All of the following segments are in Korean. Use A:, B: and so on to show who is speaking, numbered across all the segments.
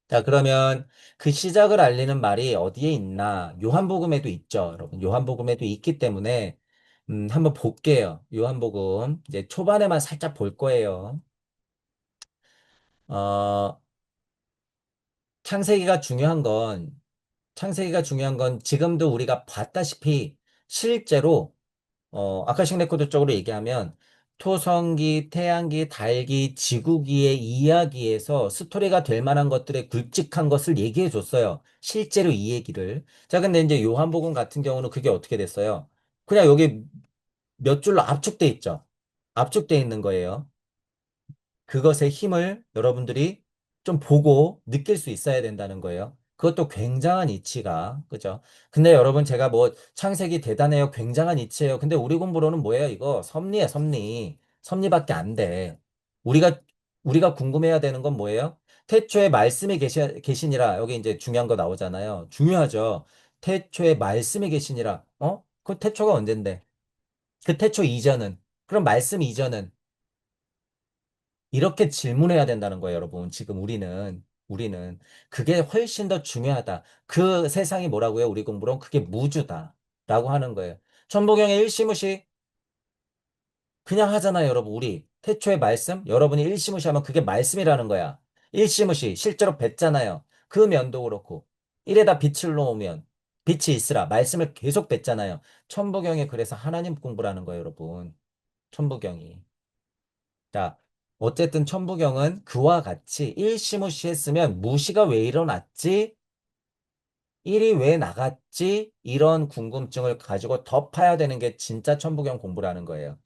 A: 자, 그러면 그 시작을 알리는 말이 어디에 있나? 요한복음에도 있죠, 여러분. 요한복음에도 있기 때문에, 한번 볼게요. 요한복음. 이제 초반에만 살짝 볼 거예요. 어, 창세기가 중요한 건, 창세기가 중요한 건 지금도 우리가 봤다시피 실제로 아카식 레코드 쪽으로 얘기하면 토성기, 태양기, 달기, 지구기의 이야기에서 스토리가 될 만한 것들의 굵직한 것을 얘기해 줬어요. 실제로 이 얘기를. 자, 근데 이제 요한복음 같은 경우는 그게 어떻게 됐어요? 그냥 여기 몇 줄로 압축돼 있죠. 압축돼 있는 거예요. 그것의 힘을 여러분들이 좀 보고 느낄 수 있어야 된다는 거예요. 그것도 굉장한 이치가, 그죠? 근데 여러분, 제가 뭐, 창세기 대단해요. 굉장한 이치예요. 근데 우리 공부로는 뭐예요? 이거 섭리야, 섭리. 섭리밖에 안 돼. 우리가, 우리가 궁금해야 되는 건 뭐예요? 태초에 말씀이 계시니라. 여기 이제 중요한 거 나오잖아요. 중요하죠. 태초에 말씀이 계시니라. 그 태초가 언젠데? 그 태초 이전은? 그럼 말씀 이전은? 이렇게 질문해야 된다는 거예요, 여러분. 지금 우리는 그게 훨씬 더 중요하다. 그 세상이 뭐라고요? 우리 공부론 그게 무주다. 라고 하는 거예요. 천복영의 일시무시 그냥 하잖아요, 여러분. 우리 태초의 말씀 여러분이 일시무시 하면 그게 말씀이라는 거야. 일시무시 실제로 뵀잖아요. 그 면도 그렇고 이래다 빛을 놓으면 빛이 있으라 말씀을 계속 뵀잖아요. 천복영이 그래서 하나님 공부라는 거예요, 여러분. 천복영이. 자, 어쨌든 천부경은 그와 같이 일시무시했으면 무시가 왜 일어났지? 일이 왜 나갔지? 이런 궁금증을 가지고 더 파야 되는 게 진짜 천부경 공부라는 거예요.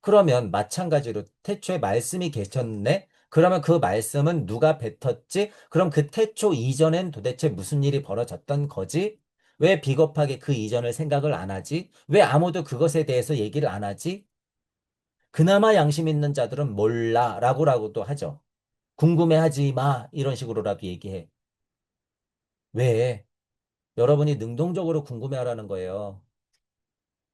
A: 그러면 마찬가지로 태초에 말씀이 계셨네? 그러면 그 말씀은 누가 뱉었지? 그럼 그 태초 이전엔 도대체 무슨 일이 벌어졌던 거지? 왜 비겁하게 그 이전을 생각을 안 하지? 왜 아무도 그것에 대해서 얘기를 안 하지? 그나마 양심 있는 자들은 몰라 라고도 하죠. 궁금해하지 마 이런 식으로라도 얘기해. 왜? 여러분이 능동적으로 궁금해하라는 거예요.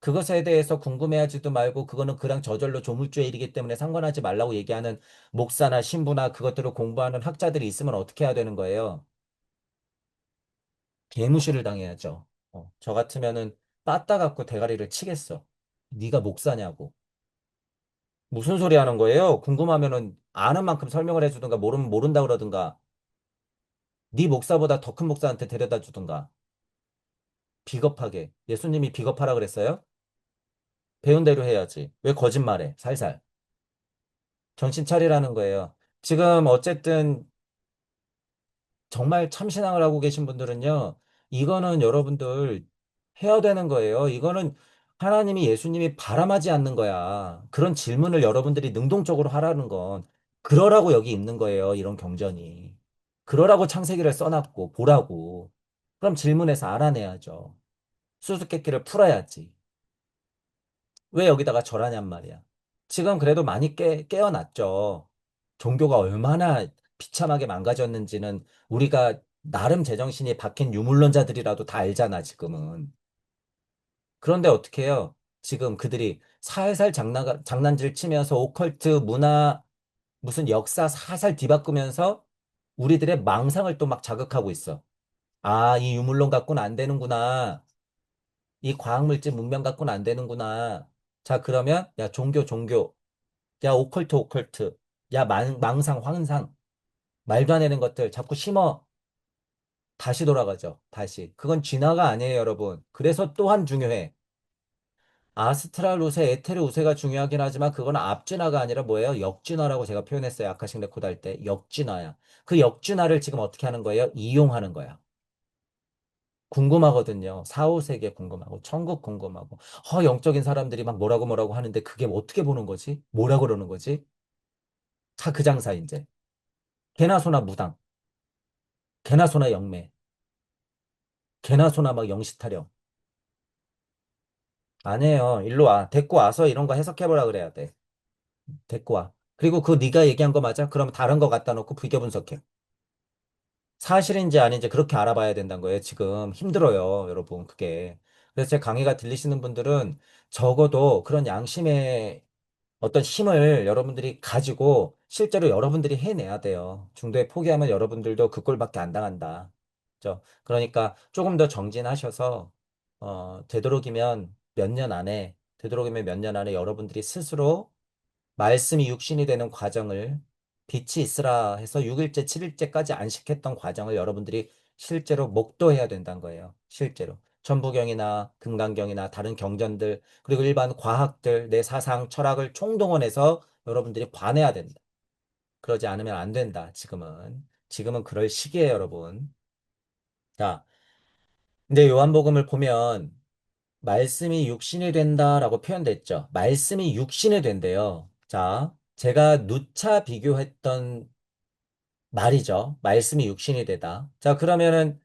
A: 그것에 대해서 궁금해하지도 말고 그거는 그냥 저절로 조물주의 일이기 때문에 상관하지 말라고 얘기하는 목사나 신부나 그것들을 공부하는 학자들이 있으면 어떻게 해야 되는 거예요? 개무시를 당해야죠. 저 같으면은 빠따 갖고 대가리를 치겠어. 네가 목사냐고. 무슨 소리 하는 거예요? 궁금하면은 아는 만큼 설명을 해주든가 모르면 모른다 그러든가 네 목사보다 더 큰 목사한테 데려다 주든가. 비겁하게. 예수님이 비겁하라 그랬어요? 배운 대로 해야지. 왜 거짓말해? 살살. 정신 차리라는 거예요. 지금 어쨌든 정말 참신앙을 하고 계신 분들은요. 이거는 여러분들 해야 되는 거예요. 이거는 하나님이 예수님이 바람하지 않는 거야. 그런 질문을 여러분들이 능동적으로 하라는 건 그러라고 여기 있는 거예요. 이런 경전이. 그러라고 창세기를 써놨고 보라고. 그럼 질문해서 알아내야죠. 수수께끼를 풀어야지. 왜 여기다가 절하냔 말이야. 지금 그래도 많이 깨어났죠. 종교가 얼마나 비참하게 망가졌는지는 우리가 나름 제정신이 박힌 유물론자들이라도 다 알잖아, 지금은. 그런데 어떻게 해요? 지금 그들이 살살 장난질 치면서 오컬트 문화, 무슨 역사 살살 뒤바꾸면서 우리들의 망상을 또 막 자극하고 있어. 아, 이 유물론 갖고는 안 되는구나. 이 과학물질 문명 갖고는 안 되는구나. 자, 그러면, 야, 종교. 야, 오컬트. 야, 망상, 황상. 말도 안 되는 것들 자꾸 심어. 다시 돌아가죠. 다시. 그건 진화가 아니에요, 여러분. 그래서 또한 중요해. 아스트랄 우세, 에테르 우세가 중요하긴 하지만 그건 앞진화가 아니라 뭐예요? 역진화라고 제가 표현했어요. 아카식 레코드 할 때. 역진화야. 그 역진화를 지금 어떻게 하는 거예요? 이용하는 거야. 궁금하거든요. 4, 5세계 궁금하고, 천국 궁금하고, 영적인 사람들이 막 뭐라고 하는데 그게 어떻게 보는 거지? 뭐라 그러는 거지? 다 그 장사, 이제. 개나 소나 무당, 개나 소나 영매, 개나 소나 막 영시타령. 아니에요. 일로 와. 데리고 와서 이런 거 해석해보라 그래야 돼. 데리고 와. 그리고 그 네가 얘기한 거 맞아? 그러면 다른 거 갖다 놓고 비교 분석해. 사실인지 아닌지 그렇게 알아봐야 된다는 거예요. 지금 힘들어요, 여러분. 그게. 그래서 제 강의가 들리시는 분들은 적어도 그런 양심의 어떤 힘을 여러분들이 가지고 실제로 여러분들이 해내야 돼요. 중도에 포기하면 여러분들도 그 꼴밖에 안 당한다. 그죠? 그러니까 조금 더 정진하셔서 되도록이면 몇 년 안에 여러분들이 스스로 말씀이 육신이 되는 과정을 빛이 있으라 해서 6일째, 7일째까지 안식했던 과정을 여러분들이 실제로 목도해야 된다는 거예요. 실제로. 천부경이나 금강경이나 다른 경전들, 그리고 일반 과학들, 내 사상, 철학을 총동원해서 여러분들이 관해야 된다. 그러지 않으면 안 된다, 지금은. 지금은 그럴 시기예요, 여러분. 자, 근데 요한복음을 보면 말씀이 육신이 된다라고 표현됐죠. 말씀이 육신이 된대요. 자, 제가 누차 비교했던 말이죠. 말씀이 육신이 되다. 자, 그러면은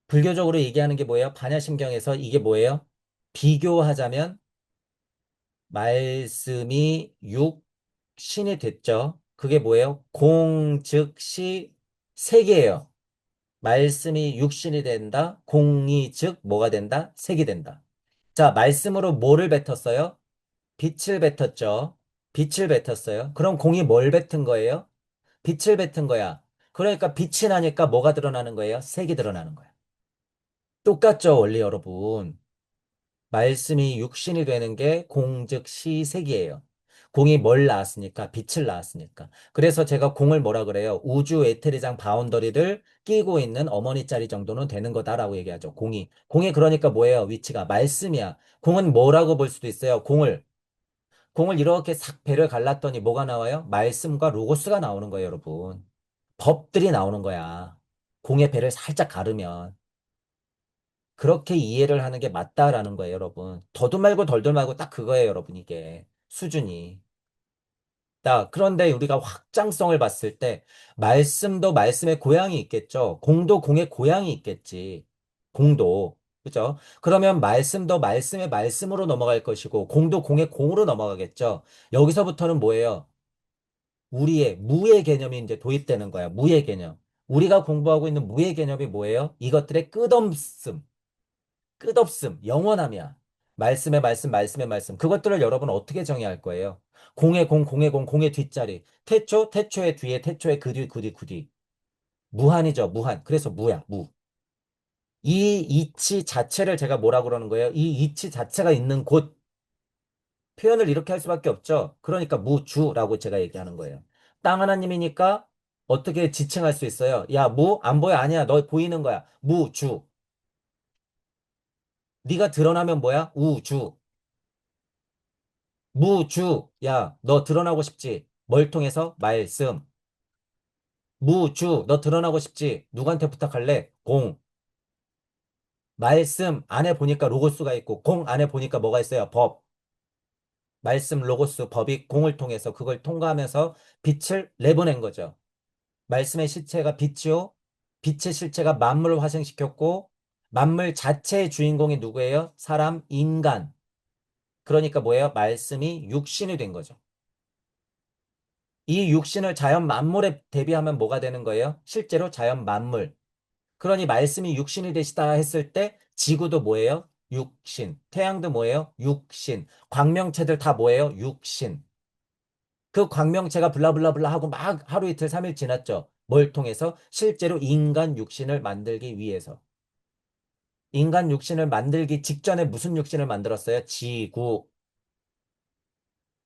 A: 불교적으로 얘기하는 게 뭐예요? 반야심경에서 이게 뭐예요? 비교하자면 말씀이 육신이 됐죠. 그게 뭐예요? 공, 즉, 시, 색이에요. 말씀이 육신이 된다. 공이 즉 뭐가 된다? 색이 된다. 자, 말씀으로 뭐를 뱉었어요? 빛을 뱉었죠. 빛을 뱉었어요. 그럼 공이 뭘 뱉은 거예요? 빛을 뱉은 거야. 그러니까 빛이 나니까 뭐가 드러나는 거예요? 색이 드러나는 거야. 똑같죠, 원리 여러분. 말씀이 육신이 되는 게 공즉 시색이에요. 공이 뭘 낳았으니까? 빛을 낳았으니까. 그래서 제가 공을 뭐라 그래요? 우주 에테리장 바운더리를 끼고 있는 어머니 자리 정도는 되는 거다라고 얘기하죠. 공이. 공이 그러니까 뭐예요? 위치가 말씀이야. 공은 뭐라고 볼 수도 있어요. 공을 이렇게 싹 배를 갈랐더니 뭐가 나와요? 말씀과 로고스가 나오는 거예요, 여러분. 법들이 나오는 거야. 공의 배를 살짝 가르면. 그렇게 이해를 하는 게 맞다라는 거예요, 여러분. 더도 말고 덜도 말고 딱 그거예요, 여러분, 이게. 수준이. 자, 그런데 우리가 확장성을 봤을 때, 말씀도 말씀의 고향이 있겠죠. 공도 공의 고향이 있겠지. 공도. 그죠? 그러면 말씀도 말씀의 말씀으로 넘어갈 것이고, 공도 공의 공으로 넘어가겠죠. 여기서부터는 뭐예요? 우리의 무의 개념이 이제 도입되는 거야. 무의 개념. 우리가 공부하고 있는 무의 개념이 뭐예요? 이것들의 끝없음, 영원함이야. 말씀의 말씀, 말씀의 말씀. 그것들을 여러분 어떻게 정의할 거예요? 공의 공, 공의 공, 공의 뒷자리. 태초, 태초의 뒤에, 태초의 그 뒤, 그 뒤, 그 뒤. 무한이죠, 무한. 그래서 무야, 무. 이 이치 자체를 제가 뭐라 그러는 거예요? 이 이치 자체가 있는 곳. 표현을 이렇게 할 수밖에 없죠. 그러니까 무주라고 제가 얘기하는 거예요. 땅 하나님이니까 어떻게 지칭할 수 있어요? 야, 무? 안 보여? 아니야. 너 보이는 거야. 무주. 네가 드러나면 뭐야? 우주. 무주. 야, 너 드러나고 싶지? 뭘 통해서? 말씀. 무주. 너 드러나고 싶지? 누구한테 부탁할래? 공. 말씀 안에 보니까 로고스가 있고 공 안에 보니까 뭐가 있어요? 법. 말씀, 로고스, 법이 공을 통해서 그걸 통과하면서 빛을 내보낸 거죠. 말씀의 실체가 빛이요. 빛의 실체가 만물을 화생시켰고 만물 자체의 주인공이 누구예요? 사람, 인간. 그러니까 뭐예요? 말씀이 육신이 된 거죠. 이 육신을 자연 만물에 대비하면 뭐가 되는 거예요? 실제로 자연 만물. 그러니 말씀이 육신이 되시다 했을 때 지구도 뭐예요? 육신. 태양도 뭐예요? 육신. 광명체들 다 뭐예요? 육신. 그 광명체가 블라블라블라 하고 막 하루 이틀 삼일 지났죠. 뭘 통해서? 실제로 인간 육신을 만들기 위해서. 인간 육신을 만들기 직전에 무슨 육신을 만들었어요? 지구.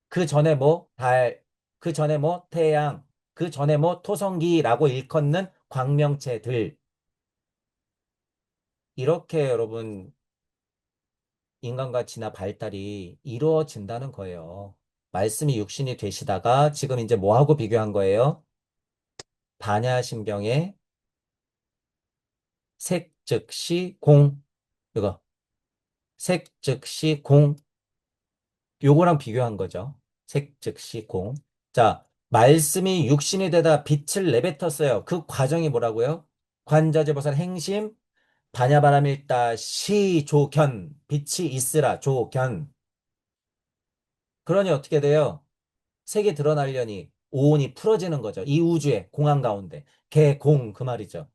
A: 그 전에 뭐? 달. 그 전에 뭐? 태양. 그 전에 뭐? 토성기라고 일컫는 광명체들. 이렇게 여러분 인간과 진화 발달이 이루어진다는 거예요. 말씀이 육신이 되시다가 지금 이제 뭐하고 비교한 거예요? 반야심경의 색 즉시 공. 이거. 색 즉시 공. 요거랑 비교한 거죠. 색 즉시 공. 자, 말씀이 육신이 되다 빛을 내뱉었어요. 그 과정이 뭐라고요? 관자재보살 행심, 반야바라밀다 시조견, 빛이 있으라 조견. 그러니 어떻게 돼요? 색이 드러나려니 오온이 풀어지는 거죠. 이 우주의 공항 가운데. 개공 그 말이죠.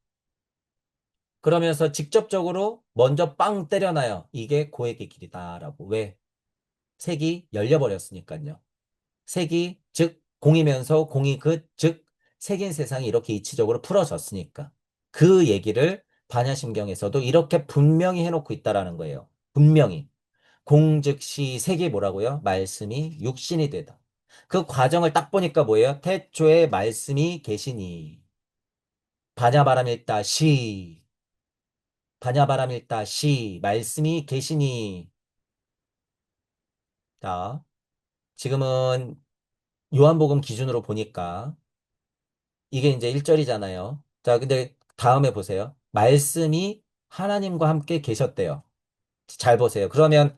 A: 그러면서 직접적으로 먼저 빵 때려놔요. 이게 고액의 길이다라고. 왜? 색이 열려버렸으니까요. 색이 즉 공이면서 공이 그 즉 색인 세상이 이렇게 이치적으로 풀어졌으니까. 그 얘기를 반야심경에서도 이렇게 분명히 해놓고 있다라는 거예요. 분명히. 공즉시 색이 뭐라고요? 말씀이 육신이 되다. 그 과정을 딱 보니까 뭐예요? 태초에 말씀이 계시니. 반야바람일다 시. 반야바람일다 시. 말씀이 계시니. 자, 지금은 요한복음 기준으로 보니까 이게 이제 1절이잖아요. 자, 근데 다음에 보세요. 말씀이 하나님과 함께 계셨대요. 잘 보세요. 그러면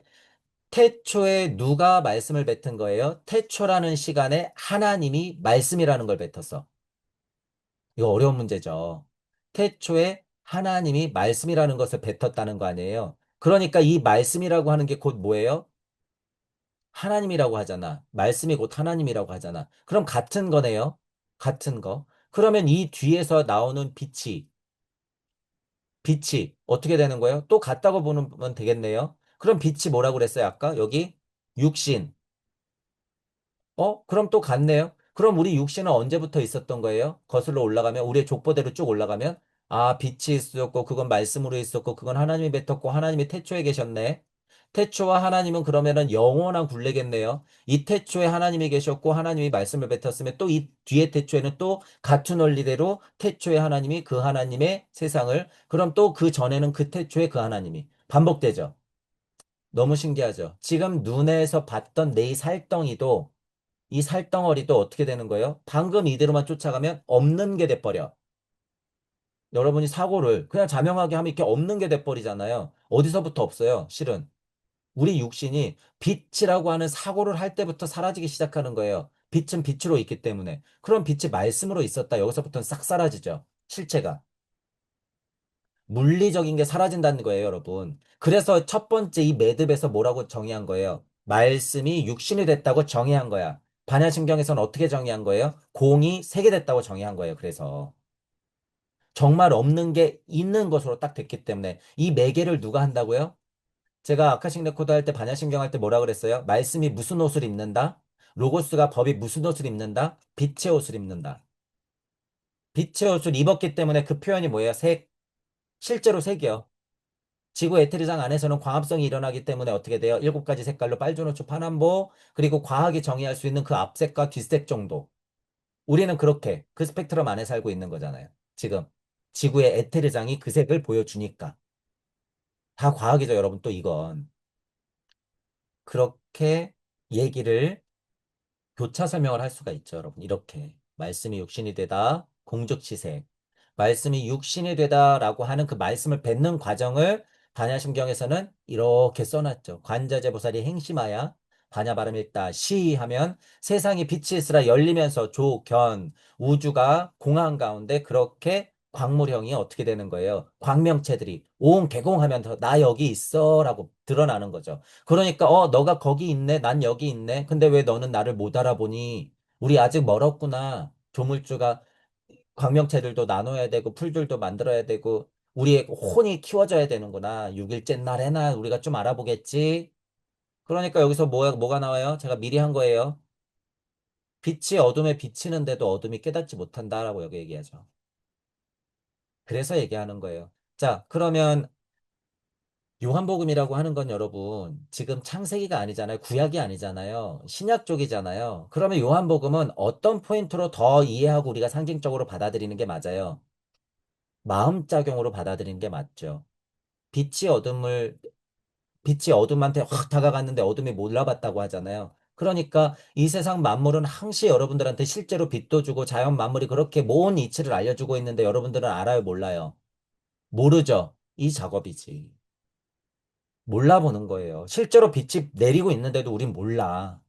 A: 태초에 누가 말씀을 뱉은 거예요? 태초라는 시간에 하나님이 말씀이라는 걸 뱉었어. 이거 어려운 문제죠. 태초에 하나님이 말씀이라는 것을 뱉었다는 거 아니에요? 그러니까 이 말씀이라고 하는 게 곧 뭐예요? 하나님이라고 하잖아. 말씀이 곧 하나님이라고 하잖아. 그럼 같은 거네요. 같은 거. 그러면 이 뒤에서 나오는 빛이 어떻게 되는 거예요? 또 같다고 보면 되겠네요. 그럼 빛이 뭐라고 그랬어요? 아까 여기 육신. 그럼 또 같네요. 그럼 우리 육신은 언제부터 있었던 거예요? 거슬러 올라가면, 우리의 족보대로 쭉 올라가면, 아, 빛이 있었고, 그건 말씀으로 있었고, 그건 하나님이 뱉었고, 하나님이 태초에 계셨네. 태초와 하나님은 그러면은 영원한 굴레겠네요. 이 태초에 하나님이 계셨고, 하나님이 말씀을 뱉었으면 또 이 뒤에 태초에는 또 같은 원리대로 태초에 하나님이 그 하나님의 세상을, 그럼 또 그 전에는 그 태초에 그 하나님이 반복되죠. 너무 신기하죠. 지금 눈에서 봤던 내 이 살덩이도 이 살덩어리도 어떻게 되는 거예요? 방금 이대로만 쫓아가면 없는 게 돼버려. 여러분이 사고를 그냥 자명하게 하면 이렇게 없는 게 돼버리잖아요. 어디서부터 없어요? 실은. 우리 육신이 빛이라고 하는 사고를 할 때부터 사라지기 시작하는 거예요. 빛은 빛으로 있기 때문에. 그럼 빛이 말씀으로 있었다. 여기서부터는 싹 사라지죠. 실체가. 물리적인 게 사라진다는 거예요, 여러분. 그래서 첫 번째 이 매듭에서 뭐라고 정의한 거예요? 말씀이 육신이 됐다고 정의한 거야. 반야심경에서는 어떻게 정의한 거예요? 공이 세계 됐다고 정의한 거예요. 그래서 정말 없는 게 있는 것으로 딱 됐기 때문에 이 매개를 누가 한다고요? 제가 아카식 레코드 할 때 반야심경 할 때 뭐라 그랬어요? 말씀이 무슨 옷을 입는다? 로고스가 법이 무슨 옷을 입는다? 빛의 옷을 입는다. 빛의 옷을 입었기 때문에 그 표현이 뭐예요? 색. 실제로 색이요. 지구 에테르장 안에서는 광합성이 일어나기 때문에 어떻게 돼요? 7가지 색깔로 빨주노초 파남보 그리고 과학이 정의할 수 있는 그 앞색과 뒷색 정도. 우리는 그렇게 그 스펙트럼 안에 살고 있는 거잖아요. 지금 지구의 에테르장이 그 색을 보여주니까. 다 과학이죠, 여러분. 또 이건. 그렇게 얘기를 교차 설명을 할 수가 있죠, 여러분. 이렇게. 말씀이 육신이 되다. 공즉시색. 말씀이 육신이 되다라고 하는 그 말씀을 뱉는 과정을 반야심경에서는 이렇게 써놨죠. 관자재보살이 행심하야 반야바람일다 시 하면 세상이 빛이 있으라 열리면서 조견 우주가 공한 가운데 그렇게 광물형이 어떻게 되는 거예요? 광명체들이 온 개공하면 나 여기 있어 라고 드러나는 거죠. 그러니까 너가 거기 있네 난 여기 있네 근데 왜 너는 나를 못 알아보니 우리 아직 멀었구나. 조물주가 광명체들도 나눠야 되고 풀들도 만들어야 되고 우리의 혼이 키워져야 되는구나. 6일째 날에나 우리가 좀 알아보겠지. 그러니까 여기서 뭐가 나와요? 제가 미리 한 거예요. 빛이 어둠에 비치는데도 어둠이 깨닫지 못한다라고 여기 얘기하죠. 그래서 얘기하는 거예요. 자, 그러면 요한복음이라고 하는 건 여러분 지금 창세기가 아니잖아요. 구약이 아니잖아요. 신약 쪽이잖아요. 그러면 요한복음은 어떤 포인트로 더 이해하고 우리가 상징적으로 받아들이는 게 맞아요? 마음작용으로 받아들이는 게 맞죠. 빛이 어둠을, 빛이 어둠한테 확 다가갔는데 어둠이 몰라봤다고 하잖아요. 그러니까 이 세상 만물은 항시 여러분들한테 실제로 빛도 주고 자연 만물이 그렇게 모은 이치를 알려주고 있는데 여러분들은 알아요, 몰라요? 모르죠. 이 작업이지. 몰라보는 거예요. 실제로 빛이 내리고 있는데도 우린 몰라.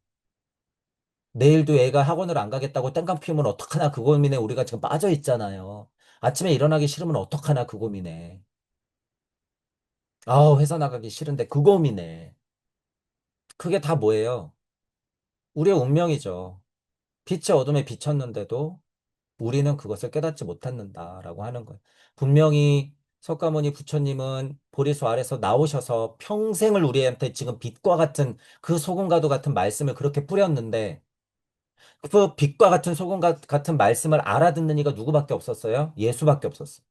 A: 내일도 애가 학원을 안 가겠다고 땡깡 피우면 어떡하나 그 고민에 우리가 지금 빠져 있잖아요. 아침에 일어나기 싫으면 어떡하나 그 고민에. 아우, 회사 나가기 싫은데 그 고민에. 그게 다 뭐예요? 우리의 운명이죠. 빛의 어둠에 비쳤는데도 우리는 그것을 깨닫지 못했는다라고 하는 거예요. 분명히 석가모니 부처님은 보리수 아래서 나오셔서 평생을 우리한테 지금 빛과 같은 그 소금과도 같은 말씀을 그렇게 뿌렸는데 그 빛과 같은 소금 같은 말씀을 알아듣는 이가 누구밖에 없었어요? 예수밖에 없었어.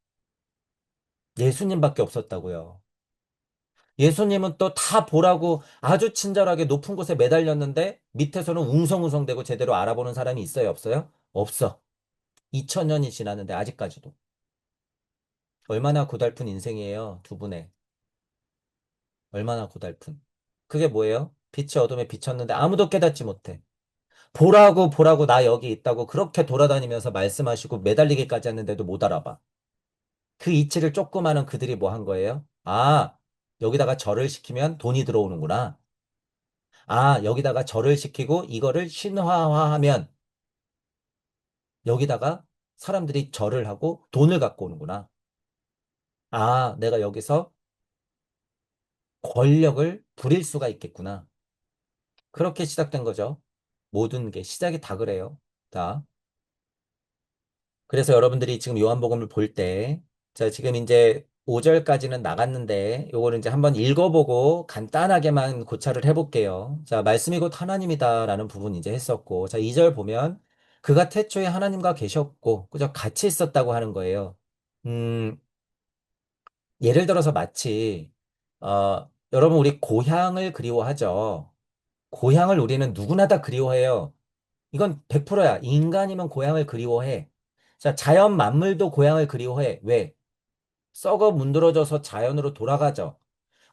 A: 예수님밖에 없었다고요. 예수님은 또 다 보라고 아주 친절하게 높은 곳에 매달렸는데 밑에서는 웅성웅성대고 제대로 알아보는 사람이 있어요, 없어요? 없어. 2000년이 지났는데 아직까지도. 얼마나 고달픈 인생이에요, 두 분의. 얼마나 고달픈. 그게 뭐예요? 빛이 어둠에 비쳤는데 아무도 깨닫지 못해. 보라고 보라고 나 여기 있다고 그렇게 돌아다니면서 말씀하시고 매달리기까지 했는데도 못 알아봐. 그 이치를 조그마한 그들이 뭐 한 거예요? 아, 여기다가 절을 시키면 돈이 들어오는구나. 아, 여기다가 절을 시키고 이거를 신화화하면 여기다가 사람들이 절을 하고 돈을 갖고 오는구나. 아, 내가 여기서 권력을 부릴 수가 있겠구나. 그렇게 시작된 거죠. 모든 게 시작이 다 그래요. 다. 그래서 여러분들이 지금 요한복음을 볼 때, 자, 지금 이제 5절까지는 나갔는데, 요거를 이제 한번 읽어보고 간단하게만 고찰을 해볼게요. 자, 말씀이 곧 하나님이다라는 부분 이제 했었고, 자, 2절 보면, 그가 태초에 하나님과 계셨고, 그저 같이 있었다고 하는 거예요. 음, 예를 들어서 마치, 여러분, 우리 고향을 그리워하죠. 고향을 우리는 누구나 다 그리워해요. 이건 100%야. 인간이면 고향을 그리워해. 자, 자연 만물도 고향을 그리워해. 왜? 썩어 문드러져서 자연으로 돌아가죠.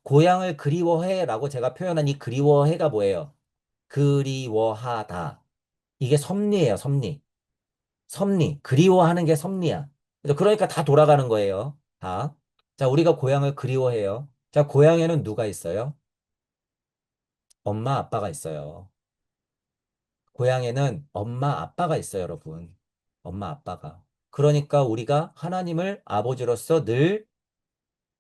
A: 고향을 그리워해라고 제가 표현한 이 그리워해가 뭐예요? 그리워하다. 이게 섭리예요, 섭리. 섭리. 그리워하는 게 섭리야. 그러니까 다 돌아가는 거예요. 다. 자, 우리가 고향을 그리워해요. 자, 고향에는 누가 있어요? 엄마, 아빠가 있어요. 고향에는 엄마, 아빠가 있어요, 여러분. 엄마, 아빠가. 그러니까 우리가 하나님을 아버지로서 늘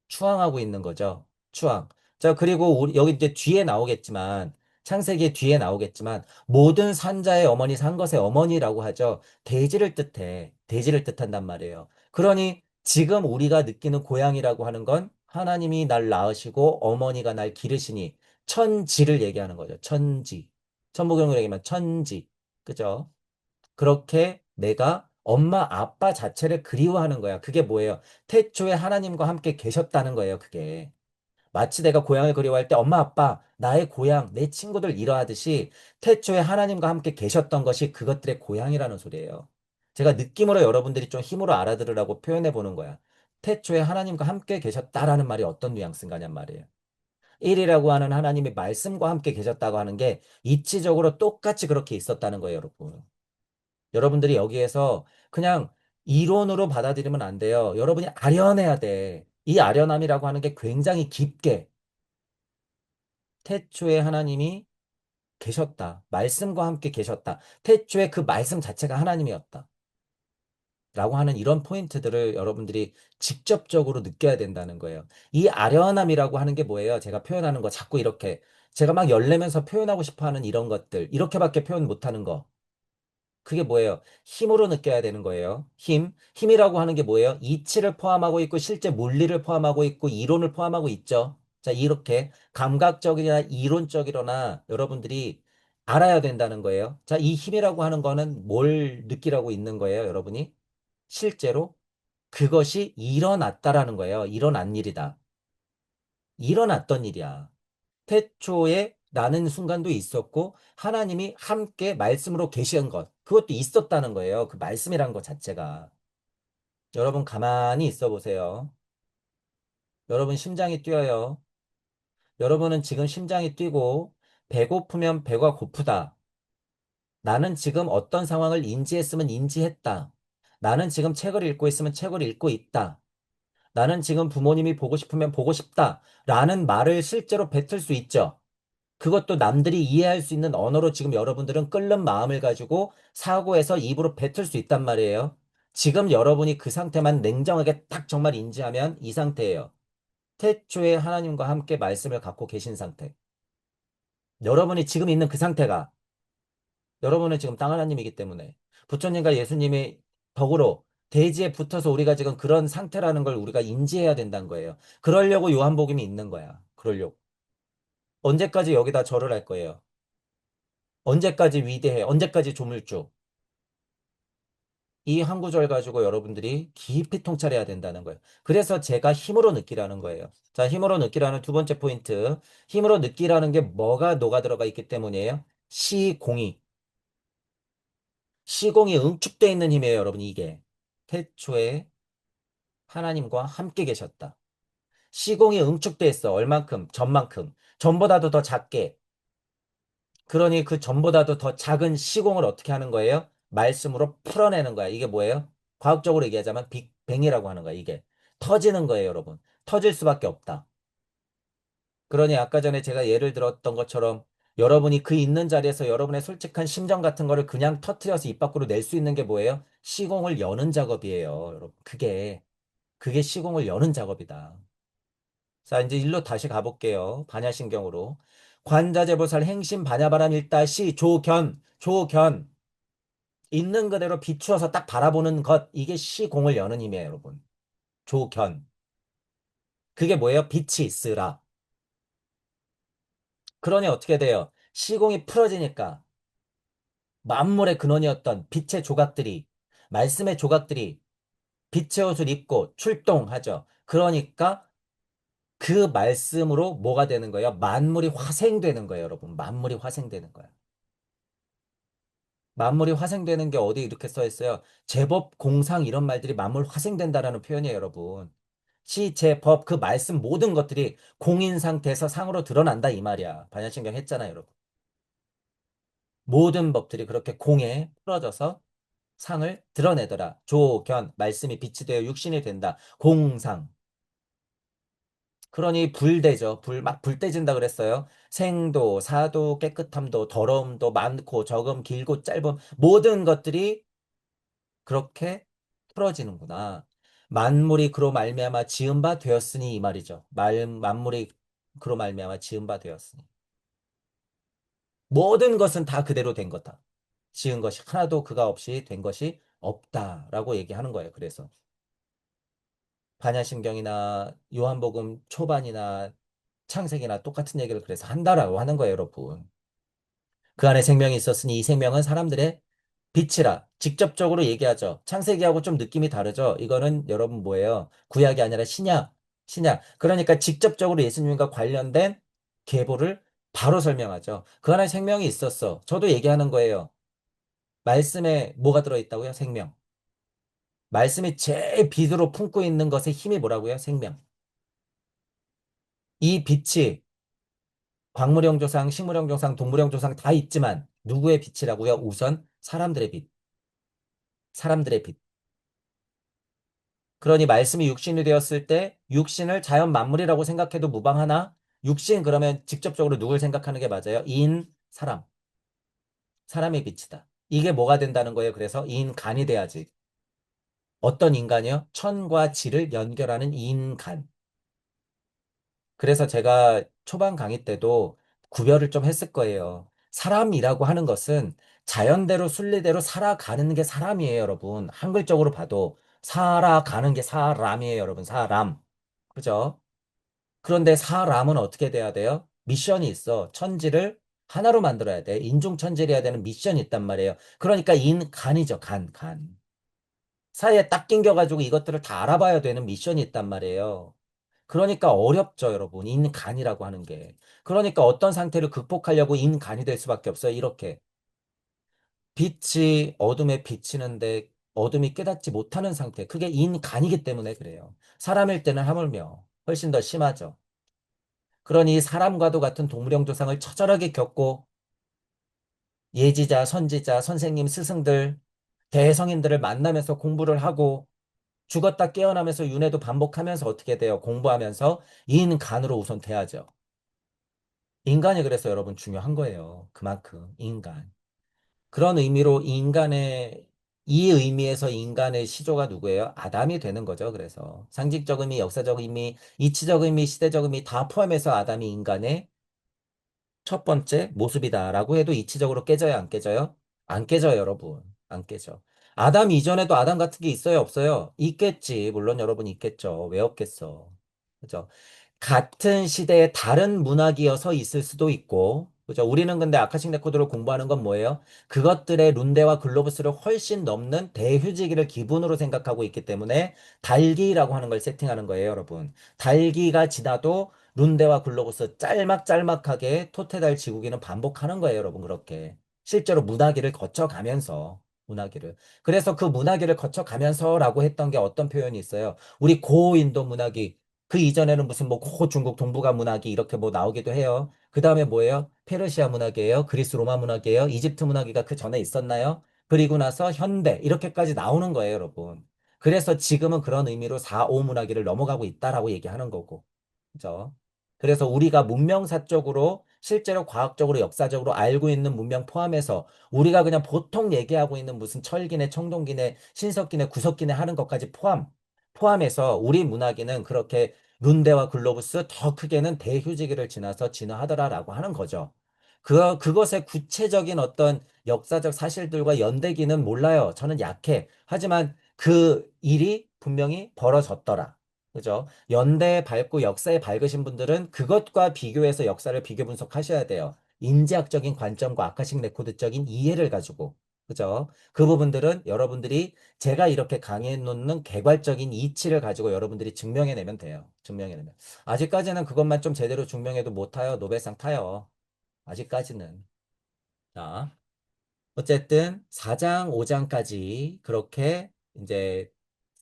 A: 추앙하고 있는 거죠. 추앙. 자, 그리고 여기 이제 뒤에 나오겠지만, 창세기 뒤에 나오겠지만, 모든 산자의 어머니, 산 것의 어머니라고 하죠. 대지를 뜻해. 대지를 뜻한단 말이에요. 그러니 지금 우리가 느끼는 고향이라고 하는 건 하나님이 날 낳으시고 어머니가 날 기르시니 천지를 얘기하는 거죠. 천지. 천부경으로 얘기하면 천지. 그죠? 그렇게 내가 엄마, 아빠 자체를 그리워하는 거야. 그게 뭐예요? 태초에 하나님과 함께 계셨다는 거예요, 그게. 마치 내가 고향을 그리워할 때 엄마, 아빠, 나의 고향, 내 친구들 이러하듯이 태초에 하나님과 함께 계셨던 것이 그것들의 고향이라는 소리예요. 제가 느낌으로 여러분들이 좀 힘으로 알아들으라고 표현해 보는 거야. 태초에 하나님과 함께 계셨다라는 말이 어떤 뉘앙스인가냔 말이에요. 1이라고 하는 하나님의 말씀과 함께 계셨다고 하는 게 이치적으로 똑같이 그렇게 있었다는 거예요, 여러분. 여러분들이 여기에서 그냥 이론으로 받아들이면 안 돼요. 여러분이 아련해야 돼. 이 아련함이라고 하는 게 굉장히 깊게 태초에 하나님이 계셨다. 말씀과 함께 계셨다. 태초에 그 말씀 자체가 하나님이었다. 라고 하는 이런 포인트들을 여러분들이 직접적으로 느껴야 된다는 거예요. 이 아련함이라고 하는 게 뭐예요? 제가 표현하는 거 자꾸 이렇게 제가 막 열내면서 표현하고 싶어 하는 이런 것들 이렇게밖에 표현 못하는 거 그게 뭐예요? 힘으로 느껴야 되는 거예요. 힘. 힘이라고 하는 게 뭐예요? 이치를 포함하고 있고 실제 물리를 포함하고 있고 이론을 포함하고 있죠. 자, 이렇게 감각적이나 이론적이거나 여러분들이 알아야 된다는 거예요. 자, 이 힘이라고 하는 거는 뭘 느끼라고 있는 거예요, 여러분이? 실제로 그것이 일어났다라는 거예요. 일어난 일이다. 일어났던 일이야. 태초에 나는 순간도 있었고 하나님이 함께 말씀으로 계시는 것 그것도 있었다는 거예요. 그 말씀이란 것 자체가. 여러분 가만히 있어 보세요. 여러분 심장이 뛰어요. 여러분은 지금 심장이 뛰고 배고프면 배가 고프다. 나는 지금 어떤 상황을 인지했으면 인지했다. 나는 지금 책을 읽고 있으면 책을 읽고 있다. 나는 지금 부모님이 보고 싶으면 보고 싶다. 라는 말을 실제로 뱉을 수 있죠. 그것도 남들이 이해할 수 있는 언어로 지금 여러분들은 끓는 마음을 가지고 사고해서 입으로 뱉을 수 있단 말이에요. 지금 여러분이 그 상태만 냉정하게 딱 정말 인지하면 이 상태예요. 태초에 하나님과 함께 말씀을 갖고 계신 상태. 여러분이 지금 있는 그 상태가 여러분은 지금 땅 하나님이기 때문에 부처님과 예수님의 덕으로 대지에 붙어서 우리가 지금 그런 상태라는 걸 우리가 인지해야 된다는 거예요. 그러려고 요한복음이 있는 거야. 그러려고. 언제까지 여기다 절을 할 거예요? 언제까지 위대해? 언제까지 조물주? 이 한 구절 가지고 여러분들이 깊이 통찰해야 된다는 거예요. 그래서 제가 힘으로 느끼라는 거예요. 자, 힘으로 느끼라는 두 번째 포인트. 힘으로 느끼라는 게 뭐가 녹아 들어가 있기 때문이에요? 시공이. 시공이 응축되어 있는 힘이에요, 여러분, 이게. 태초에 하나님과 함께 계셨다. 시공이 응축돼 있어. 얼만큼? 전만큼. 전보다도 더 작게. 그러니 그 전보다도 더 작은 시공을 어떻게 하는 거예요? 말씀으로 풀어내는 거야. 이게 뭐예요? 과학적으로 얘기하자면 빅뱅이라고 하는 거야. 이게 터지는 거예요, 여러분. 터질 수밖에 없다. 그러니 아까 전에 제가 예를 들었던 것처럼 여러분이 그 있는 자리에서 여러분의 솔직한 심정 같은 거를 그냥 터트려서 입 밖으로 낼 수 있는 게 뭐예요? 시공을 여는 작업이에요, 여러분. 그게 시공을 여는 작업이다. 자, 이제 일로 다시 가볼게요. 반야신경으로. 관자재보살 행심 반야바람 일다시 조견. 있는 그대로 비추어서 딱 바라보는 것. 이게 시공을 여는 힘이에요, 여러분. 조견. 그게 뭐예요? 빛이 있으라. 그러니 어떻게 돼요? 시공이 풀어지니까 만물의 근원이었던 빛의 조각들이, 말씀의 조각들이 빛의 옷을 입고 출동하죠. 그러니까 그 말씀으로 뭐가 되는 거예요? 만물이 화생되는 거예요, 여러분. 만물이 화생되는 거예요. 만물이 화생되는 게 어디 이렇게 써 있어요? 제법, 공상 이런 말들이 만물 화생된다라는 표현이에요, 여러분. 시, 제, 법, 그 말씀 모든 것들이 공인 상태에서 상으로 드러난다 이 말이야. 반야신경 했잖아요, 여러분. 모든 법들이 그렇게 공에 풀어져서 상을 드러내더라. 조견, 말씀이 빛이 되어 육신이 된다. 공상. 그러니 불되죠. 막 불때진다 그랬어요. 생도, 사도, 깨끗함도, 더러움도 많고 적음, 길고 짧음 모든 것들이 그렇게 풀어지는구나. 만물이 그로 말미암아 지은 바 되었으니 이 말이죠. 만물이 그로 말미암아 지은 바 되었으니. 모든 것은 다 그대로 된 거다. 지은 것이 하나도 그가 없이 된 것이 없다라고 얘기하는 거예요. 그래서 반야신경이나 요한복음 초반이나 창세기나 똑같은 얘기를 그래서 한다라고 하는 거예요, 여러분. 그 안에 생명이 있었으니 이 생명은 사람들의 빛이라 직접적으로 얘기하죠. 창세기하고 좀 느낌이 다르죠. 이거는 여러분 뭐예요? 구약이 아니라 신약. 신약. 그러니까 직접적으로 예수님과 관련된 계보를 바로 설명하죠. 그 안에 생명이 있었어. 저도 얘기하는 거예요. 말씀에 뭐가 들어있다고요? 생명. 말씀이 제일 빛으로 품고 있는 것의 힘이 뭐라고요? 생명. 이 빛이 광물형 조상, 식물형 조상, 동물형 조상 다 있지만 누구의 빛이라고요? 우선 사람들의 빛. 사람들의 빛. 그러니 말씀이 육신이 되었을 때 육신을 자연 만물이라고 생각해도 무방하나 육신 그러면 직접적으로 누굴 생각하는 게 맞아요? 사람. 사람의 빛이다. 이게 뭐가 된다는 거예요? 그래서 인간이 돼야지. 어떤 인간이요? 천과 지를 연결하는 인간. 그래서 제가 초반 강의 때도 구별을 좀 했을 거예요. 사람이라고 하는 것은 자연대로 순리대로 살아가는 게 사람이에요, 여러분. 한글적으로 봐도 살아가는 게 사람이에요, 여러분. 사람. 그죠? 그런데 사람은 어떻게 돼야 돼요? 미션이 있어. 천지를 하나로 만들어야 돼. 인중천지를 해야 되는 미션이 있단 말이에요. 그러니까 인간이죠, 간. 사이에 딱 낑겨가지고 이것들을 다 알아봐야 되는 미션이 있단 말이에요. 그러니까 어렵죠, 여러분. 인간이라고 하는 게. 그러니까 어떤 상태를 극복하려고 인간이 될 수밖에 없어요. 이렇게. 빛이 어둠에 비치는데 어둠이 깨닫지 못하는 상태. 그게 인간이기 때문에 그래요. 사람일 때는 하물며 훨씬 더 심하죠. 그러니 사람과도 같은 동물형 조상을 처절하게 겪고 예지자, 선지자, 선생님, 스승들, 대성인들을 만나면서 공부를 하고 죽었다 깨어나면서 윤회도 반복하면서 어떻게 돼요? 공부하면서 인간으로 우선 돼야죠. 인간이 그래서 여러분 중요한 거예요. 그만큼 인간. 그런 의미로 이 의미에서 인간의 시조가 누구예요? 아담이 되는 거죠. 그래서 상징적 의미, 역사적 의미, 이치적 의미, 시대적 의미 다 포함해서 아담이 인간의 첫 번째 모습이다라고 해도 이치적으로 깨져요, 안 깨져요? 안 깨져요, 여러분. 안 깨져. 아담 이전에도 아담 같은 게 있어요, 없어요? 있겠지. 물론 여러분 있겠죠. 왜 없겠어. 그죠? 같은 시대에 다른 문학이어서 있을 수도 있고, 그죠? 우리는 근데 아카식 레코드를 공부하는 건 뭐예요? 그것들의 룬대와 글로브스를 훨씬 넘는 대휴지기를 기본으로 생각하고 있기 때문에 달기라고 하는 걸 세팅하는 거예요, 여러분. 달기가 지나도 룬대와 글로브스 짤막짤막하게 토테달 지구기는 반복하는 거예요, 여러분. 그렇게. 실제로 문화기를 거쳐가면서. 문화기를. 그래서 그 문화기를 거쳐가면서라고 했던 게 어떤 표현이 있어요? 우리 고인도 문화기, 그 이전에는 무슨 뭐 고중국 동북아 문학이 이렇게 뭐 나오기도 해요. 그 다음에 뭐예요? 페르시아 문학이에요? 그리스 로마 문학이에요? 이집트 문학이가 그 전에 있었나요? 그리고 나서 현대 이렇게까지 나오는 거예요, 여러분. 그래서 지금은 그런 의미로 4, 5 문학기를 넘어가고 있다라고 얘기하는 거고. 그죠? 그래서 우리가 문명사 쪽으로 실제로 과학적으로 역사적으로 알고 있는 문명 포함해서 우리가 그냥 보통 얘기하고 있는 무슨 철기네, 청동기네, 신석기네, 구석기네 하는 것까지 포함해서 우리 문화기는 그렇게 룬대와 글로브스 더 크게는 대휴지기를 지나서 진화하더라라고 하는 거죠. 그것의 구체적인 어떤 역사적 사실들과 연대기는 몰라요. 저는 약해. 하지만 그 일이 분명히 벌어졌더라. 그죠? 연대에 밝고 역사에 밝으신 분들은 그것과 비교해서 역사를 비교 분석하셔야 돼요. 인지학적인 관점과 아카식 레코드적인 이해를 가지고. 그죠? 그 부분들은 여러분들이 제가 이렇게 강의해 놓는 개괄적인 이치를 가지고 여러분들이 증명해내면 돼요. 증명해내면. 아직까지는 그것만 좀 제대로 증명해도 못 타요. 노벨상 타요. 아직까지는. 자, 어쨌든 4장, 5장까지 그렇게 이제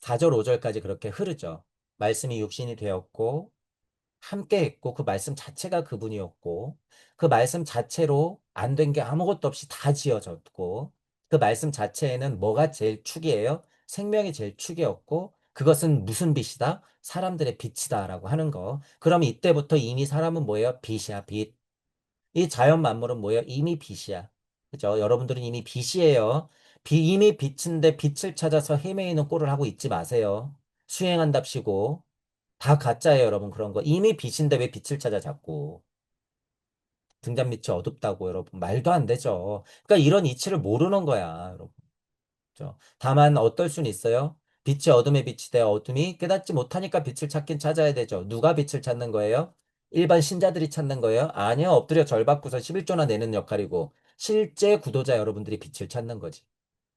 A: 4절, 5절까지 그렇게 흐르죠. 말씀이 육신이 되었고 함께 했고 그 말씀 자체가 그분이었고 그 말씀 자체로 안 된 게 아무것도 없이 다 지어졌고 그 말씀 자체에는 뭐가 제일 축이에요? 생명이 제일 축이었고 그것은 무슨 빛이다? 사람들의 빛이다라고 하는 거. 그럼 이때부터 이미 사람은 뭐예요? 빛이야, 빛. 이 자연 만물은 뭐예요? 이미 빛이야. 그죠? 여러분들은 이미 빛이에요. 이미 빛인데 빛을 찾아서 헤매이는 꼴을 하고 있지 마세요. 수행한답시고. 다 가짜예요, 여러분. 그런 거. 이미 빛인데 왜 빛을 찾아 자꾸. 등잔 밑이 어둡다고, 여러분. 말도 안 되죠. 그러니까 이런 이치를 모르는 거야, 여러분. 그죠? 다만 어떨 수는 있어요. 빛이 어둠에 빛이 돼 어둠이 깨닫지 못하니까 빛을 찾긴 찾아야 되죠. 누가 빛을 찾는 거예요? 일반 신자들이 찾는 거예요? 아니요. 엎드려 절 받고서 11조나 내는 역할이고 실제 구도자 여러분들이 빛을 찾는 거지.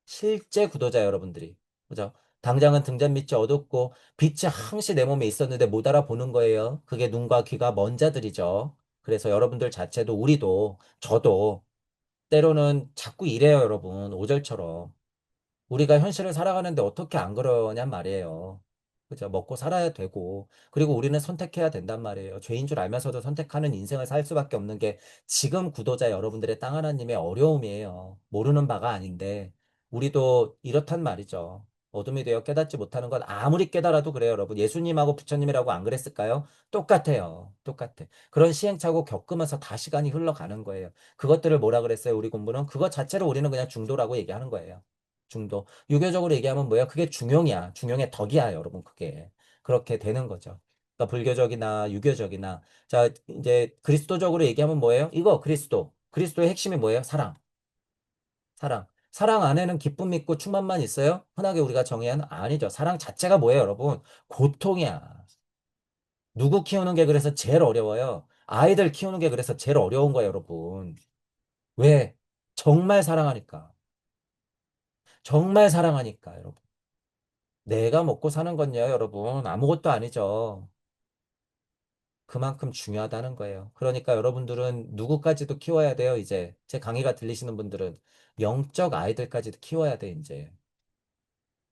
A: 실제 구도자 여러분들이. 그죠? 당장은 등잔 밑이 어둡고 빛이 항시 내 몸에 있었는데 못 알아보는 거예요. 그게 눈과 귀가 먼 자들이죠. 그래서 여러분들 자체도 우리도 저도 때로는 자꾸 이래요, 여러분. 오절처럼. 우리가 현실을 살아가는데 어떻게 안 그러냔 말이에요. 그죠? 먹고 살아야 되고. 그리고 우리는 선택해야 된단 말이에요. 죄인 줄 알면서도 선택하는 인생을 살 수밖에 없는 게 지금 구도자 여러분들의 땅 하나님의 어려움이에요. 모르는 바가 아닌데. 우리도 이렇단 말이죠. 어둠이 되어 깨닫지 못하는 건 아무리 깨달아도 그래요, 여러분. 예수님하고 부처님이라고 안 그랬을까요? 똑같아요. 똑같아. 그런 시행착오 겪으면서 다 시간이 흘러가는 거예요. 그것들을 뭐라 그랬어요, 우리 공부는? 그것 자체로 우리는 그냥 중도라고 얘기하는 거예요. 중도. 유교적으로 얘기하면 뭐야? 그게 중용이야. 중용의 덕이야, 여러분. 그게. 그렇게 되는 거죠. 그러니까 불교적이나 유교적이나. 자, 이제 그리스도적으로 얘기하면 뭐예요? 이거 그리스도. 그리스도의 핵심이 뭐예요? 사랑. 사랑. 사랑 안에는 기쁨 있고 충만만 있어요? 흔하게 우리가 정의하는 아니죠. 사랑 자체가 뭐예요, 여러분? 고통이야. 누구 키우는 게 그래서 제일 어려워요? 아이들 키우는 게 그래서 제일 어려운 거예요, 여러분. 왜? 정말 사랑하니까. 정말 사랑하니까, 여러분. 내가 먹고 사는 건요, 여러분. 아무것도 아니죠. 그만큼 중요하다는 거예요. 그러니까 여러분들은 누구까지도 키워야 돼요, 이제. 제 강의가 들리시는 분들은 영적 아이들까지도 키워야 돼, 이제.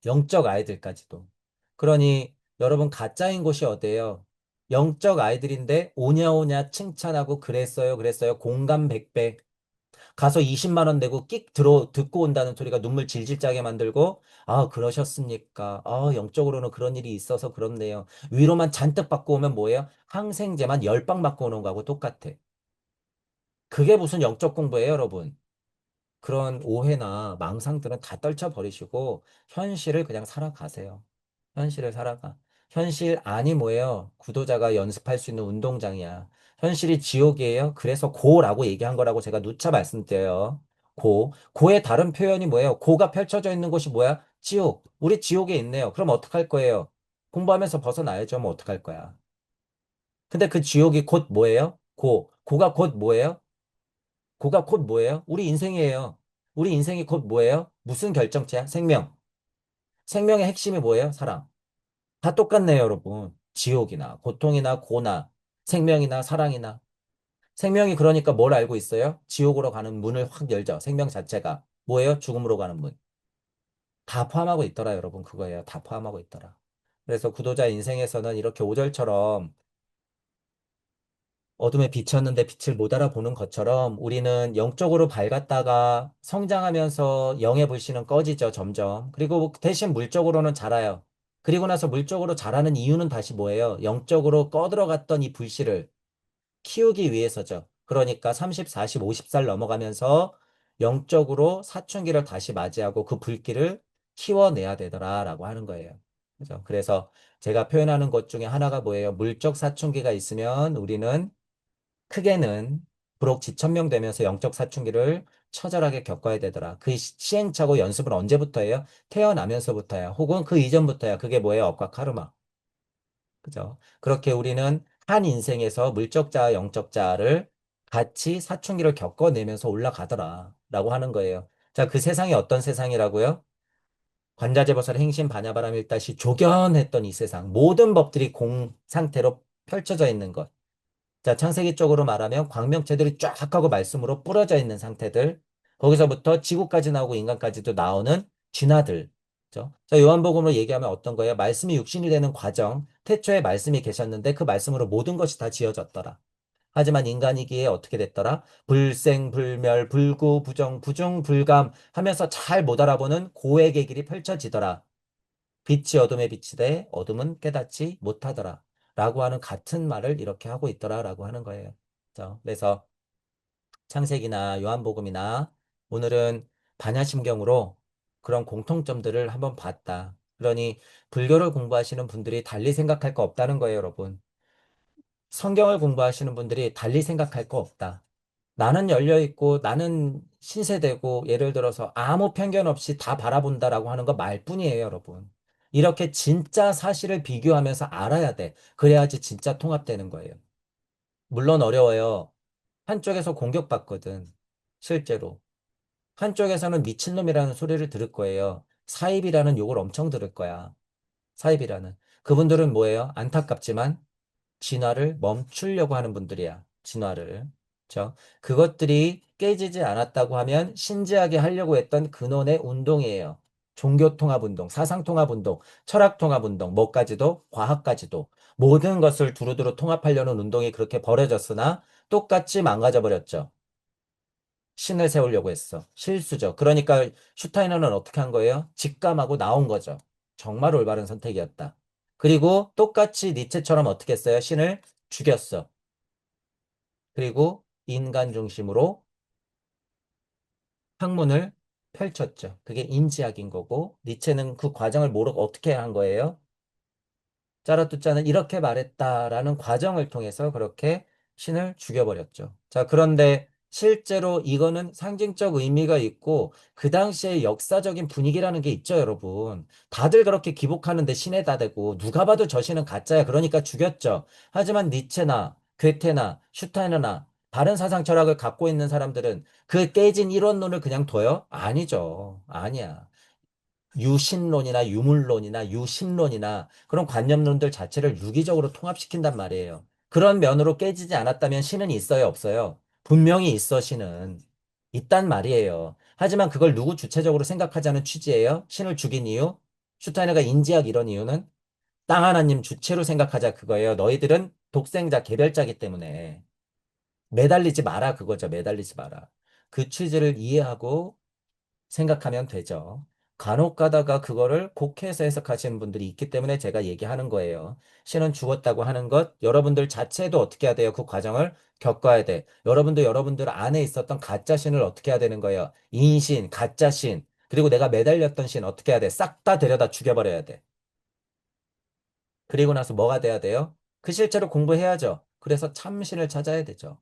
A: 영적 아이들까지도. 그러니 여러분 가짜인 곳이 어디예요? 영적 아이들인데 오냐오냐 칭찬하고 그랬어요, 그랬어요. 공감 100배. 가서 20만 원 내고 끽 듣고 온다는 소리가 눈물 질질 짜게 만들고, 아, 그러셨습니까? 아, 영적으로는 그런 일이 있어서 그렇네요. 위로만 잔뜩 받고 오면 뭐예요? 항생제만 10방 맞고 오는 거하고 똑같아. 그게 무슨 영적 공부예요, 여러분? 그런 오해나 망상들은 다 떨쳐버리시고, 현실을 그냥 살아가세요. 현실을 살아가. 현실 아니 뭐예요? 구도자가 연습할 수 있는 운동장이야. 현실이 지옥이에요? 그래서 고라고 얘기한 거라고 제가 누차 말씀드려요. 고. 고의 다른 표현이 뭐예요? 고가 펼쳐져 있는 곳이 뭐야? 지옥. 우리 지옥에 있네요. 그럼 어떡할 거예요? 공부하면서 벗어나야죠. 뭐 어떡할 거야? 근데 그 지옥이 곧 뭐예요? 고. 고가 곧 뭐예요? 그가 곧 뭐예요? 우리 인생이에요. 우리 인생이 곧 뭐예요? 무슨 결정체야? 생명. 생명의 핵심이 뭐예요? 사랑. 다 똑같네요, 여러분. 지옥이나 고통이나 고나 생명이나 사랑이나 생명이 그러니까 뭘 알고 있어요? 지옥으로 가는 문을 확 열죠. 생명 자체가 뭐예요? 죽음으로 가는 문. 다 포함하고 있더라, 여러분. 그거예요. 다 포함하고 있더라. 그래서 구도자 인생에서는 이렇게 오절처럼 어둠에 비쳤는데 빛을 못 알아보는 것처럼 우리는 영적으로 밝았다가 성장하면서 영의 불씨는 꺼지죠, 점점. 그리고 대신 물적으로는 자라요. 그리고 나서 물적으로 자라는 이유는 다시 뭐예요? 영적으로 꺼들어갔던 이 불씨를 키우기 위해서죠. 그러니까 30, 40, 50살 넘어가면서 영적으로 사춘기를 다시 맞이하고 그 불길을 키워내야 되더라라고 하는 거예요. 그죠? 그래서 제가 표현하는 것 중에 하나가 뭐예요? 물적 사춘기가 있으면 우리는 크게는 불혹지천명되면서 영적 사춘기를 처절하게 겪어야 되더라. 그 시행착오 연습을 언제부터 해요? 태어나면서부터야. 혹은 그 이전부터야. 그게 뭐예요? 업과 카르마. 그죠? 그렇게 우리는 한 인생에서 물적자와 영적자를 같이 사춘기를 겪어내면서 올라가더라. 라고 하는 거예요. 자, 그 세상이 어떤 세상이라고요? 관자재보살 행신 반야바람 일다시 조견했던 이 세상. 모든 법들이 공 상태로 펼쳐져 있는 것. 자, 창세기 쪽으로 말하면 광명체들이 쫙 하고 말씀으로 뿌려져 있는 상태들. 거기서부터 지구까지 나오고 인간까지도 나오는 진화들. 그죠? 자, 요한복음으로 얘기하면 어떤 거예요? 말씀이 육신이 되는 과정. 태초에 말씀이 계셨는데 그 말씀으로 모든 것이 다 지어졌더라. 하지만 인간이기에 어떻게 됐더라? 불생, 불멸, 불구, 부정, 부중, 불감 하면서 잘 못 알아보는 고액의 길이 펼쳐지더라. 빛이 어둠에 비치되 어둠은 깨닫지 못하더라. 라고 하는 같은 말을 이렇게 하고 있더라. 라고 하는 거예요. 그래서 창세기나 요한복음이나 오늘은 반야심경으로 그런 공통점들을 한번 봤다. 그러니 불교를 공부하시는 분들이 달리 생각할 거 없다는 거예요, 여러분. 성경을 공부하시는 분들이 달리 생각할 거 없다. 나는 열려있고 나는 신세대고 예를 들어서 아무 편견 없이 다 바라본다라고 하는 거 말뿐이에요, 여러분. 이렇게 진짜 사실을 비교하면서 알아야 돼. 그래야지 진짜 통합되는 거예요. 물론 어려워요. 한쪽에서 공격받거든. 실제로. 한쪽에서는 미친놈이라는 소리를 들을 거예요. 사입이라는 욕을 엄청 들을 거야. 사입이라는. 그분들은 뭐예요? 안타깝지만 진화를 멈추려고 하는 분들이야. 진화를. 그렇죠? 그것들이 깨지지 않았다고 하면 신지하게 하려고 했던 근원의 운동이에요. 종교통합운동, 사상통합운동, 철학통합운동, 뭐까지도, 과학까지도 모든 것을 두루두루 통합하려는 운동이 그렇게 벌어졌으나 똑같이 망가져 버렸죠. 신을 세우려고 했어. 실수죠. 그러니까 슈타이너는 어떻게 한 거예요? 직감하고 나온 거죠. 정말 올바른 선택이었다. 그리고 똑같이 니체처럼 어떻게 했어요? 신을 죽였어. 그리고 인간 중심으로 학문을 펼쳤죠. 그게 인지학인 거고, 니체는 그 과정을 모르고 어떻게 한 거예요? 짜라투짜는 이렇게 말했다라는 과정을 통해서 그렇게 신을 죽여버렸죠. 자, 그런데 실제로 이거는 상징적 의미가 있고 그 당시의 역사적인 분위기라는 게 있죠, 여러분. 다들 그렇게 기복하는데 신에다 대고 누가 봐도 저 신은 가짜야. 그러니까 죽였죠. 하지만 니체나 괴테나 슈타이너나 다른 사상 철학을 갖고 있는 사람들은 그 깨진 이론론을 그냥 둬요? 아니죠. 아니야. 유신론이나 유물론이나 유신론이나 그런 관념론들 자체를 유기적으로 통합시킨단 말이에요. 그런 면으로 깨지지 않았다면 신은 있어요, 없어요? 분명히 있어, 신은. 있단 말이에요. 하지만 그걸 누구 주체적으로 생각하자는 취지예요? 신을 죽인 이유? 슈타이너가 인지학 이런 이유는 땅 하나님 주체로 생각하자 그거예요. 너희들은 독생자, 개별자기 때문에. 매달리지 마라 그거죠. 매달리지 마라. 그 취지를 이해하고 생각하면 되죠. 간혹 가다가 그거를 곡해서 해석하시는 분들이 있기 때문에 제가 얘기하는 거예요. 신은 죽었다고 하는 것, 여러분들 자체도 어떻게 해야 돼요? 그 과정을 겪어야 돼. 여러분도 여러분들 안에 있었던 가짜 신을 어떻게 해야 되는 거예요? 인신, 가짜 신, 그리고 내가 매달렸던 신 어떻게 해야 돼? 싹 다 데려다 죽여버려야 돼. 그리고 나서 뭐가 돼야 돼요? 그 실체로 공부해야죠. 그래서 참신을 찾아야 되죠.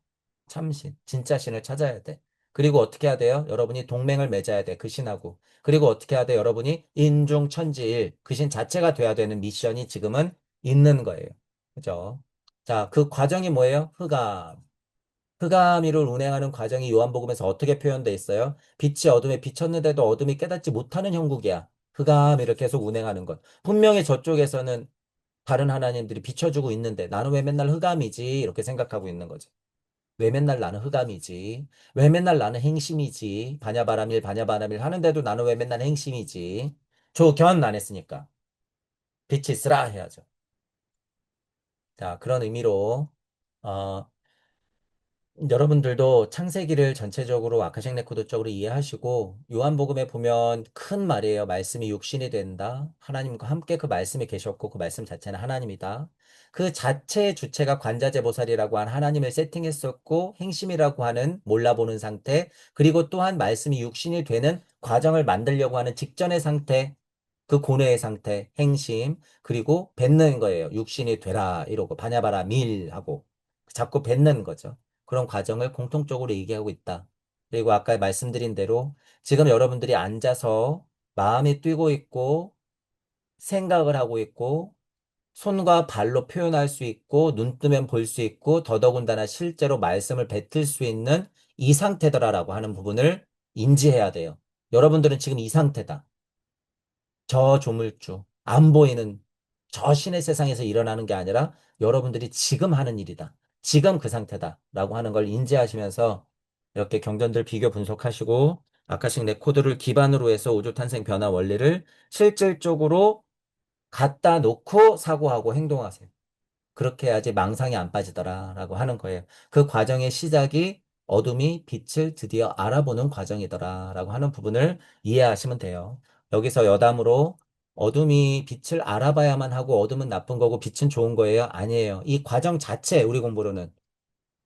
A: 참신, 진짜 신을 찾아야 돼. 그리고 어떻게 해야 돼요? 여러분이 동맹을 맺어야 돼. 그 신하고. 그리고 어떻게 해야 돼? 여러분이 인중천지일, 그 신 자체가 돼야 되는 미션이 지금은 있는 거예요. 그죠? 자, 그 과정이 뭐예요? 흑암. 흑암이를 운행하는 과정이 요한복음에서 어떻게 표현돼 있어요? 빛이 어둠에 비쳤는데도 어둠이 깨닫지 못하는 형국이야. 흑암이를 계속 운행하는 것. 분명히 저쪽에서는 다른 하나님들이 비춰주고 있는데 나는 왜 맨날 흑암이지? 이렇게 생각하고 있는 거지. 왜 맨날 나는 흑암이지? 왜 맨날 나는 행심이지? 반야바라밀 반야바라밀 하는데도 나는 왜 맨날 행심이지? 조견 안 했으니까. 빛이 있으라 해야죠. 자, 그런 의미로 어, 여러분들도 창세기를 전체적으로 아카식 레코드 쪽으로 이해하시고 요한복음에 보면 큰 말이에요. 말씀이 육신이 된다. 하나님과 함께 그 말씀이 계셨고 그 말씀 자체는 하나님이다. 그 자체의 주체가 관자재보살이라고 한 하나님을 세팅했었고 행심이라고 하는 몰라보는 상태 그리고 또한 말씀이 육신이 되는 과정을 만들려고 하는 직전의 상태 그 고뇌의 상태, 행심, 그리고 뱉는 거예요. 육신이 되라, 이러고, 바냐바라, 밀하고. 자꾸 뱉는 거죠. 그런 과정을 공통적으로 얘기하고 있다. 그리고 아까 말씀드린 대로 지금 여러분들이 앉아서 마음이 뛰고 있고, 생각을 하고 있고, 손과 발로 표현할 수 있고, 눈 뜨면 볼 수 있고, 더더군다나 실제로 말씀을 뱉을 수 있는 이 상태더라라고 하는 부분을 인지해야 돼요. 여러분들은 지금 이 상태다. 저 조물주, 안 보이는 저 신의 세상에서 일어나는 게 아니라 여러분들이 지금 하는 일이다. 지금 그 상태다라고 하는 걸 인지하시면서 이렇게 경전들 비교 분석하시고 아카식 레코드를 기반으로 해서 우주탄생 변화 원리를 실질적으로 갖다 놓고 사고하고 행동하세요. 그렇게 해야지 망상이 안 빠지더라라고 하는 거예요. 그 과정의 시작이 어둠이 빛을 드디어 알아보는 과정이더라라고 하는 부분을 이해하시면 돼요. 여기서 여담으로 어둠이 빛을 알아봐야만 하고 어둠은 나쁜 거고 빛은 좋은 거예요? 아니에요. 이 과정 자체 우리 공부로는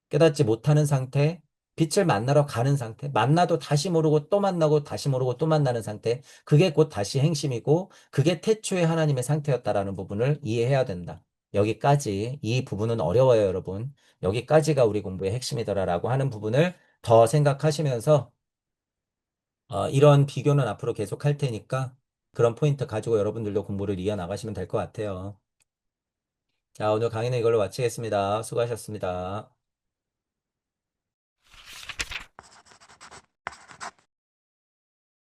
A: 깨닫지 못하는 상태, 빛을 만나러 가는 상태, 만나도 다시 모르고 또 만나고 다시 모르고 또 만나는 상태, 그게 곧 다시 행심이고, 그게 태초의 하나님의 상태였다라는 부분을 이해해야 된다. 여기까지, 이 부분은 어려워요, 여러분. 여기까지가 우리 공부의 핵심이더라라고 하는 부분을 더 생각하시면서, 이런 비교는 앞으로 계속 할 테니까, 그런 포인트 가지고 여러분들도 공부를 이어나가시면 될 것 같아요. 자, 오늘 강의는 이걸로 마치겠습니다. 수고하셨습니다.